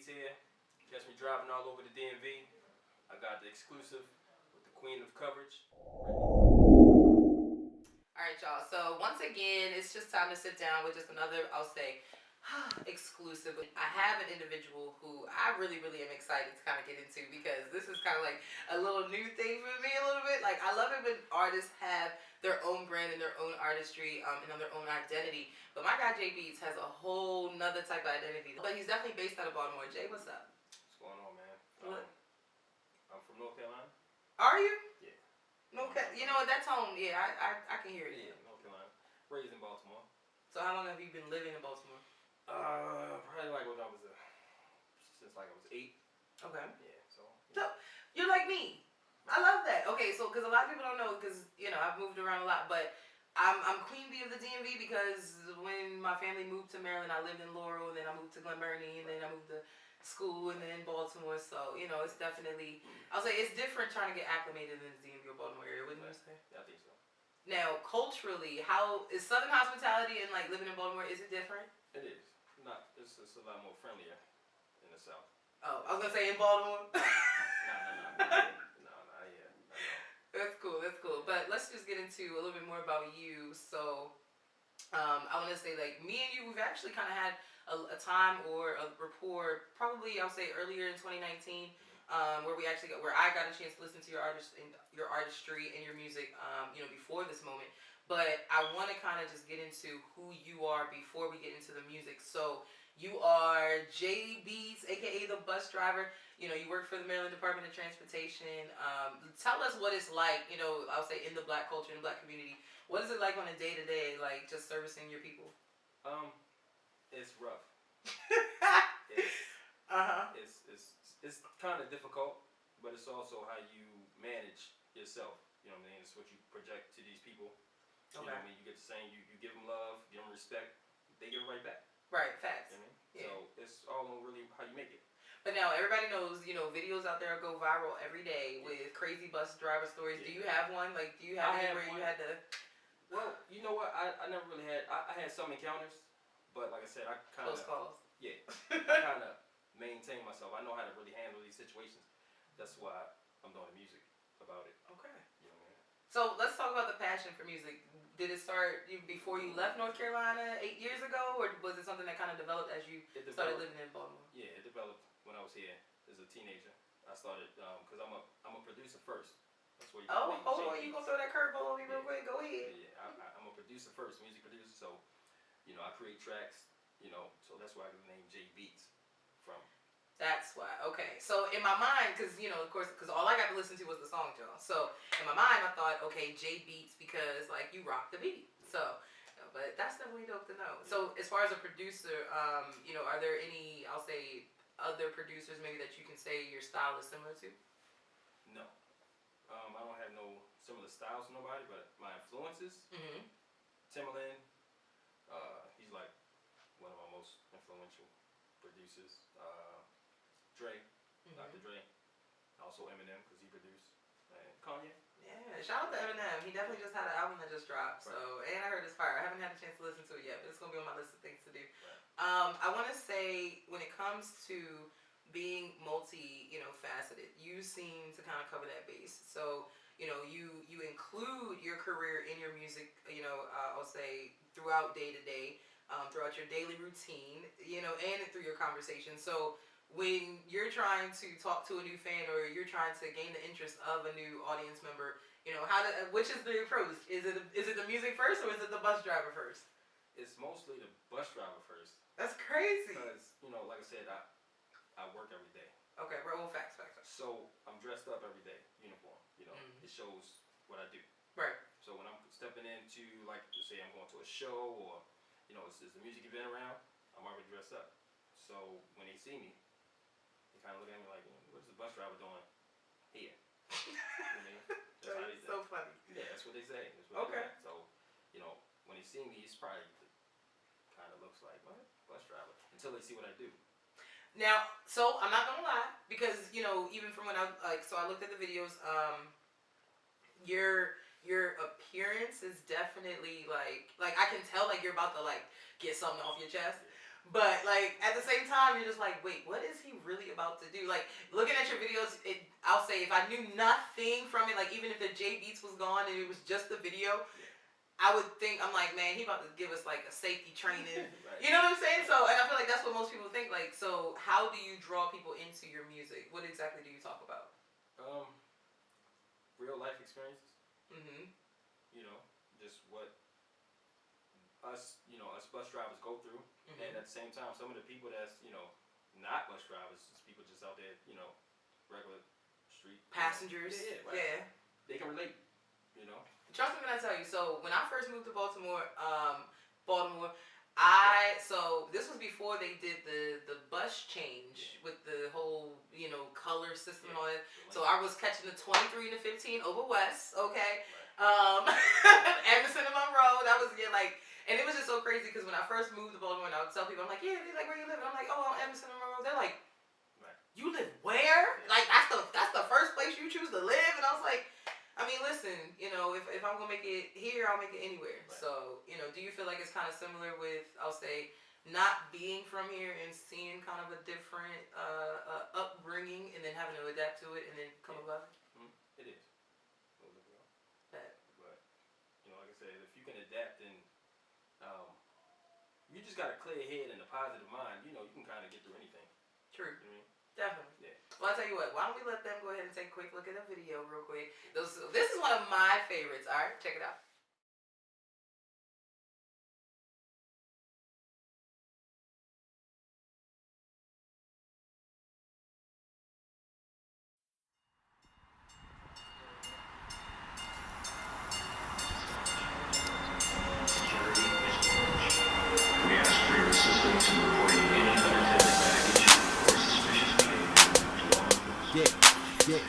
Beats here. Catch me driving all over the DMV. I got the exclusive with the queen of coverage. Alright, y'all. So once again, it's just time to sit down with just another, I'll say, exclusive. I have an individual who I really am excited to kind of get into, because this is kind of like a little new thing for me a little bit. Like, I love it when artists have their own brand and their own artistry and on their own identity. But my guy Jay Beats has a whole nother type of identity. But he's definitely based out of Baltimore. Jay, what's up? What's going on, man? What? I'm from North Carolina. Are you? Yeah. You know what, that tone, yeah, I can hear it. Yeah, North Carolina. Raised in Baltimore. So how long have you been living in Baltimore? Probably like when I was since like I was 8. Okay. Yeah. So you're like me. I love that. Okay, so because a lot of people don't know, because I've moved around a lot, but I'm Queen Bee of the DMV, because when my family moved to Maryland, I lived in Laurel, and then I moved to Glen Burnie, and then I moved to school, and then Baltimore. So it's definitely, I'll say it's different trying to get acclimated in the DMV or Baltimore area, wouldn't you say? Yeah, I think so. Now, culturally, how is Southern hospitality and like living in Baltimore? Is it different? It is. It's a lot more friendlier in the South. Oh, I was gonna say in Baltimore. No, yeah. That's cool. But let's just get into a little bit more about you. So, I want to say, like, me and you, we've actually kind of had a time or a rapport, probably I'll say earlier in 2019, where I got a chance to listen to your artistry and your music, before this moment. But I want to kind of just get into who you are before we get into the music. So you are Jay Beats, aka the bus driver. You work for the Maryland Department of Transportation. Tell us what it's like, I'll say in the black culture, in the black community. What is it like on a day-to-day, like just servicing your people? It's rough. It's kind of difficult, but it's also how you manage yourself. You know what I mean? It's what you project to these people. You know what I mean? You get the same, you give them love, give them respect, they give it right back. Right, facts. You know what I mean? Yeah. So it's all on really how you make it. But now everybody knows, videos out there go viral every day with crazy bus driver stories. Yeah. Do you have one? Like, do you have any where you had to? Well, you know what? I never really had. I had some encounters, but like I said, I kind of close calls. Yeah, I kind of maintain myself. I know how to really handle these situations. That's why I'm doing the music about it. Okay. You know what I mean? So let's talk about the passion for music. Did it start before you left North Carolina 8 years ago, or was it something that kind of developed as you started living in Baltimore? Yeah, it developed when I was here as a teenager. I started because I'm a producer first. That's where you. Oh, hold on, you gonna throw that curveball on me real quick? Go ahead. Yeah, I'm a producer first, music producer. So, I create tracks. So that's why I got the name Jay Beats from. That's why. Okay. So in my mind, because of course, because all I got to listen to was the song, Joe. So in my mind, I thought, okay, Jay Beats, because like you rock the beat. So, but that's definitely dope to know. So as far as a producer, are there any, I'll say, other producers maybe that you can say your style is similar to? No. I don't have no similar styles to nobody, but my influences. Mm-hmm. Timbaland. He's like one of my most influential producers. Dre, Dr. Dre, also Eminem because he produced, and Kanye. Yeah, shout out to Eminem. He definitely just had an album that just dropped. So, and I heard it's fire. I haven't had a chance to listen to it yet, but it's gonna be on my list of things to do. Right. I want to say when it comes to being faceted, you seem to kind of cover that base. So, you include your career in your music. I'll say throughout day to day, throughout your daily routine. And through your conversation. So. When you're trying to talk to a new fan or you're trying to gain the interest of a new audience member, which is the approach? Is it the music first or is it the bus driver first? It's mostly the bus driver first. That's crazy. Because like I said, I work every day. Okay, well, facts. So I'm dressed up every day, uniform. It shows what I do. Right. So when I'm stepping into, like, say I'm going to a show or it's a music event around, I'm already dressed up. So when they see me, kind of look at me like, what's the bus driver doing here? You know what I mean? That's so funny. Yeah, that's what they say. Okay. So, when they see me, it's probably kind of looks like, what? Bus driver. Until they see what I do. Now, so I'm not gonna lie, because even from when I looked at the videos, your appearance is definitely like I can tell like you're about to like get something off your chest. But like at the same time, you're just like, wait, what is he really about to do? Like looking at your videos, I'll say if I knew nothing from it, like even if the J Beats was gone and it was just the video, I would think, I'm like, man, he about to give us like a safety training. Right. You know what I'm saying? So, and I feel like that's what most people think. Like, so how do you draw people into your music? What exactly do you talk about? Real life experiences. Mm-hmm. You know, just what us bus drivers go through, and at the same time, some of the people that's not bus drivers, just people just out there, regular street Passengers. Right. Yeah. They can relate. Trust me when I tell you. So when I first moved to Baltimore, so this was before they did the bus change with the whole color system and all that. So I was catching the 23 and the 15 over West, okay. Emerson and Monroe. That was and it was just so crazy because when I first moved to Baltimore, and I would tell people, I'm like, yeah, they're like, where you live? And I'm like, oh, I'm Emerson and Monroe. They're like, you live where? Like that's the first place you choose to live? And I was like, I mean, listen, if I'm gonna make it here, I'll make it anywhere. Right. So, do you feel like it's kind of similar with, I'll say, not being from here and seeing kind of a different upbringing and then having to adapt to it and then come above it? It is. But, like I said, if you can adapt and you just got a clear head and a positive mind, you can kind of get through anything. True. You know what I mean? Definitely. Yeah. Well, I'll tell you what. Why don't we let them go ahead and take a quick look at the video real quick. This is one of my favorites. All right, check it out. We ask for your assistance in reporting any unattended baggage or suspicious behavior to law enforcement. Yeah.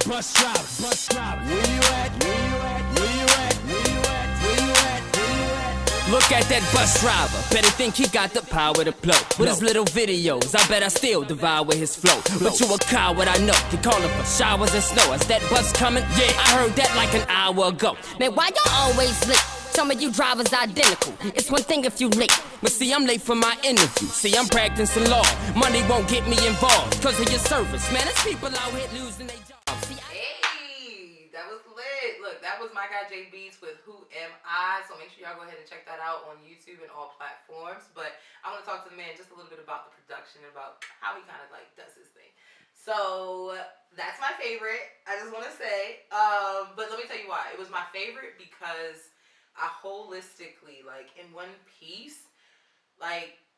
Bus driver, where you at? Where you at? Where you at? Where you at? Where you at? Where you at? Look at that bus driver, better think he got the power to blow. With his little videos, I bet I still devour his flow. But you a coward, I know, you calling for showers and snow. Is that bus coming? Yeah, I heard that like an hour ago. Man, why y'all always late? Some of you drivers identical. It's one thing if you late. But see, I'm late for my interview. See, I'm practicing law. Money won't get me involved cause of your service. Man, there's people out here losing their jobs. Hey, that was lit. Look, that was my guy J Beats with Who Am I? So make sure y'all go ahead and check that out on YouTube and all platforms. But I want to talk to the man just a little bit about the production and about how he kind of does his thing. So that's my favorite. I just want to say. But let me tell you why. It was my favorite because I holistically, in one piece,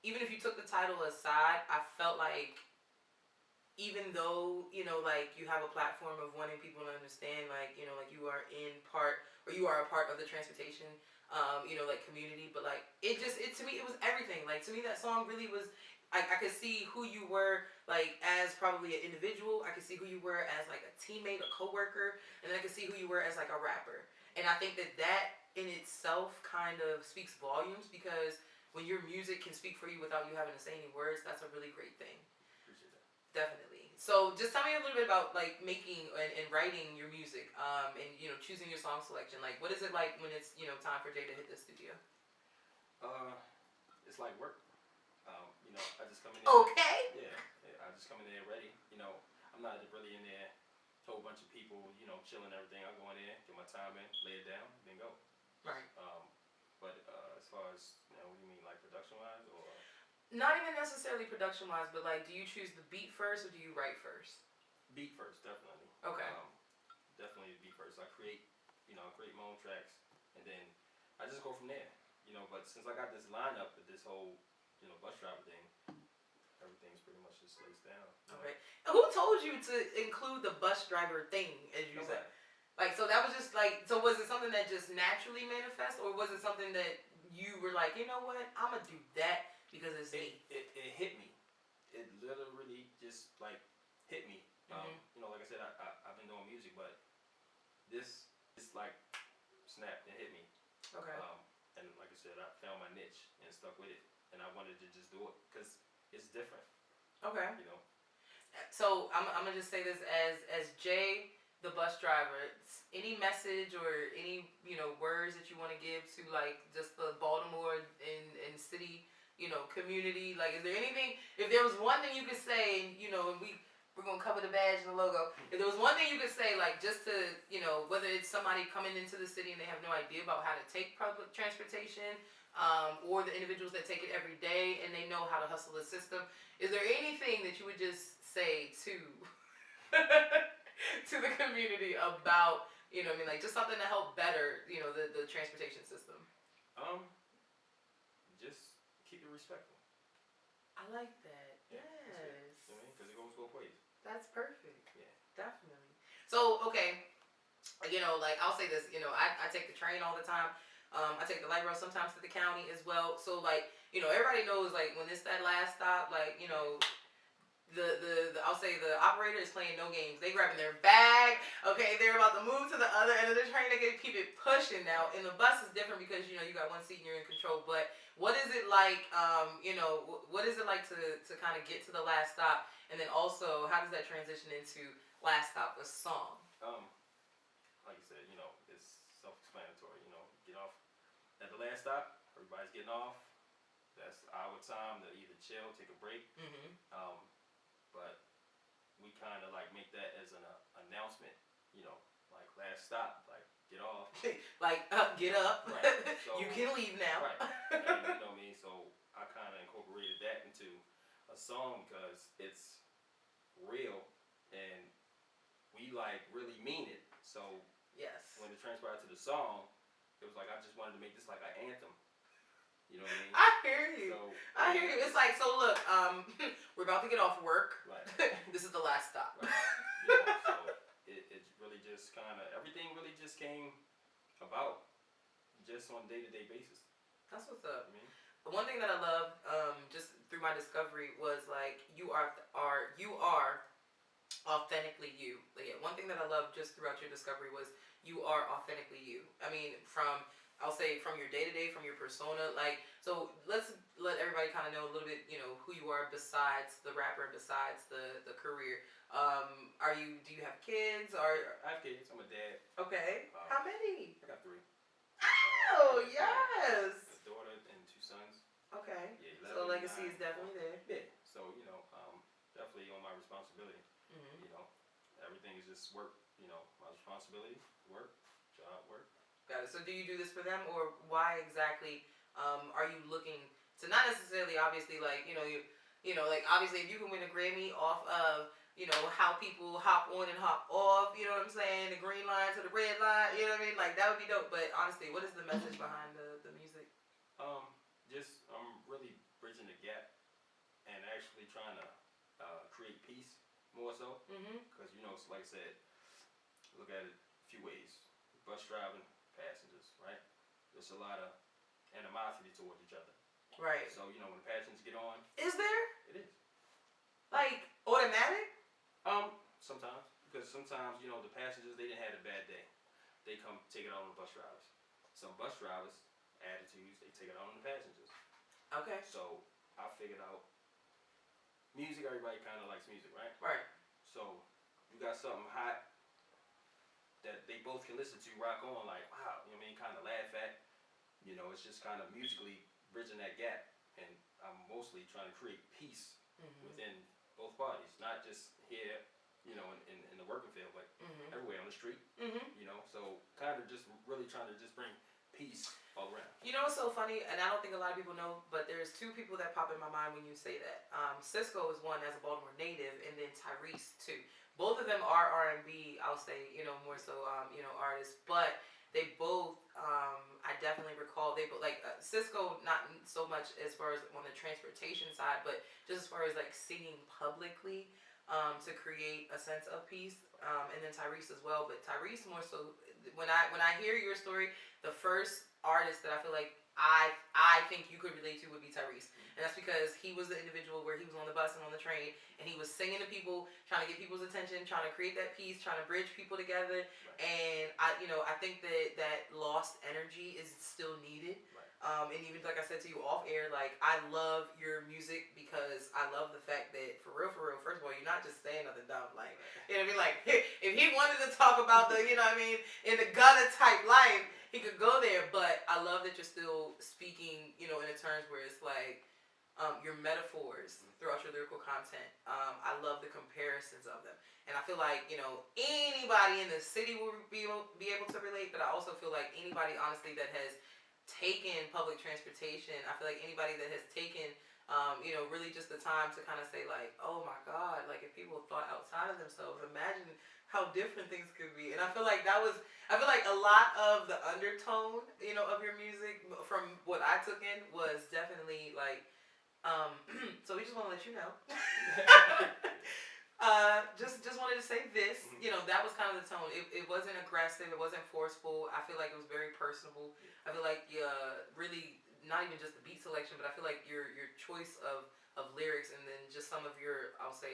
even if you took the title aside, I felt like even though, you have a platform of wanting people to understand, you are in part, or you are a part of the transportation, community, but to me, it was everything. To me, that song really was, I could see who you were, as probably an individual. I could see who you were as, a teammate, a coworker, and then I could see who you were as, a rapper. And I think that in itself kind of speaks volumes, because when your music can speak for you without you having to say any words, that's a really great thing. Appreciate that. Definitely. So just tell me a little bit about making and writing your music, and choosing your song selection. What is it like when it's time for Jay to hit the studio? It's like work. I just come in there. Okay. Yeah, I just come in there ready. I'm not really in there, whole bunch of people, chilling and everything. I go in there, get my time in, lay it down, then go. Right. But as far as what do you mean, production wise, or? Not even necessarily production wise, but do you choose the beat first or do you write first? Beat first, definitely. Okay. Definitely beat first. I create my own tracks, and then I just go from there. But since I got this lineup with this whole bus driver thing, everything's pretty much just lays down. Okay. And who told you to include the bus driver thing, as you said? So that was just so was it something that just naturally manifest, or was it something that you were like, you know what, I'm gonna do that because it's me? It hit me. It literally just hit me. Like I said, I've been doing music, but this snapped and hit me. Okay. And like I said, I found my niche and stuck with it, and I wanted to just do it because it's different. Okay. So I'm gonna just say this as Jay, the bus driver. Any message or any words that you want to give to just the Baltimore and city community? Like, is there anything? If there was one thing you could say, and we're gonna cover the badge and the logo. If there was one thing you could say, like, just to, whether it's somebody coming into the city and they have no idea about how to take public transportation, or the individuals that take it every day and they know how to hustle the system, is there anything that you would just say to to the community about, like just something to help better, the transportation system? Just keep it respectful. I like that. Yeah, Yes. because it goes both ways. That's perfect. Yeah. Definitely. So, okay, like I'll say this, I take the train all the time. I take the light rail sometimes to the county as well. So, like, everybody knows, like, when it's that last stop, like, the I'll say the operator is playing no games. They grabbing their bag. Okay, they're about to move to the other end of the train. They can keep it pushing. Now, in the bus is different because you got one seat and you're in control. But what is it like? What is it like to kind of get to the last stop? And then also, how does that transition into last stop with song? Like you said, it's self-explanatory. Get off at the last stop. Everybody's getting off. That's our time to either chill, take a break. But we kind of like make that as an announcement. Like last stop, like get off. Like get up. Right. So, you can leave now. Right. And, you know what I mean? So I kind of incorporated that into a song because it's real and we like really mean it. So Yes. when it transpired to the song, it was like I just wanted to make this like an anthem. You know what I mean? I hear you. So, I hear you. It's like, so look, we're about to get off work. Right. This is the last stop. Right. So it really just kind of, everything really just came about just on a day-to-day basis. That's what's up. I mean, The one thing that I love, just through my discovery, was like you are authentically you. Like, yeah, one thing that I love just throughout your discovery was you are authentically you. I mean, I'll say from your day-to-day, from your persona, like, so let's let everybody kind of know a little bit, who you are besides the rapper, besides the career. Do you have kids, or? I have kids. I'm a dad. Okay. How many? I got 3. Oh, yes. A daughter and 2 sons. Okay. Yeah, So 11, legacy 9, is definitely there. Yeah. So, definitely on my responsibility. Mm-hmm. Everything is just work. My responsibility, work, job, work. Got it. So do you do this for them, or why exactly are you looking to, not necessarily obviously like, like obviously if you can win a Grammy off of, how people hop on and hop off, you know what I'm saying? The green line to the red line, you know what I mean? Like, that would be dope. But honestly, what is the message behind the music? Just I'm really bridging the gap and actually trying to create peace more so. Mm-hmm. Because like I said, look at it a few ways. Bus driving, passengers, right? There's a lot of animosity towards each other. Right. So when the passengers get on, Is there? it is. Like, automatic? Sometimes because sometimes the passengers, they didn't have a bad day. They come take it out on the bus drivers. Some bus drivers attitudes, they take it out on the passengers. Okay. So I figured out music. Everybody kind of likes music, right? Right. So you got something hot that they both can listen to, rock on, like, wow, kind of laugh at. It's just kind of musically bridging that gap. And I'm mostly trying to create peace within both parties, not just here, in the working field, but everywhere on the street. So kind of just really trying to just bring peace all around. What's so funny, and I don't think a lot of people know, but there's 2 people that pop in my mind when you say that. Cisco is one as a Baltimore native, and then Tyrese too. Both of them are R&B, I'll say, more so, artists, but they both, I definitely recall, they both, like, Cisco, not so much as far as on the transportation side, but just as far as, like, singing publicly, to create a sense of peace, and then Tyrese as well, but Tyrese more so, when I hear your story, the first artist that I feel like I think you could relate to would be Tyrese. And that's because he was the individual where he was on the bus and on the train, and he was singing to people, trying to get people's attention, trying to create that peace, trying to bridge people together. Right. And I think that lost energy is still needed. Right. And even like I said to you off air, like, I love your music because I love the fact that for real, first of all, you're not just saying nothing dumb. Like, you know what I mean? Like, if he wanted to talk about the, in the gutter type life, he could go there. But I love that you're still speaking, in a terms where it's like, your metaphors throughout your lyrical content. I love the comparisons of them. And I feel like, anybody in the city will be able to relate, but I also feel like anybody, honestly, that has taken public transportation, I feel like anybody that has taken, really just the time to kind of say, like, oh my God, like, if people thought outside of themselves, imagine how different things could be. And I feel like a lot of the undertone, of your music, from what I took in, was definitely, like, so we just want to let you know. Just wanted to say this. That was kind of the tone. It wasn't aggressive. It wasn't forceful. I feel like it was very personable. I feel like really not even just the beat selection, but I feel like your choice of lyrics, and then just some of your, I'll say,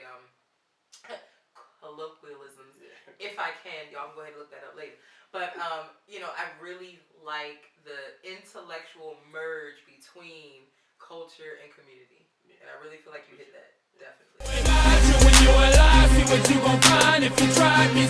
colloquialisms, if I can. Y'all can go ahead and look that up later. But I really like the intellectual merge between culture and community, and I really feel like you hit that, definitely. When you're alive, see what you gon' find if you try me.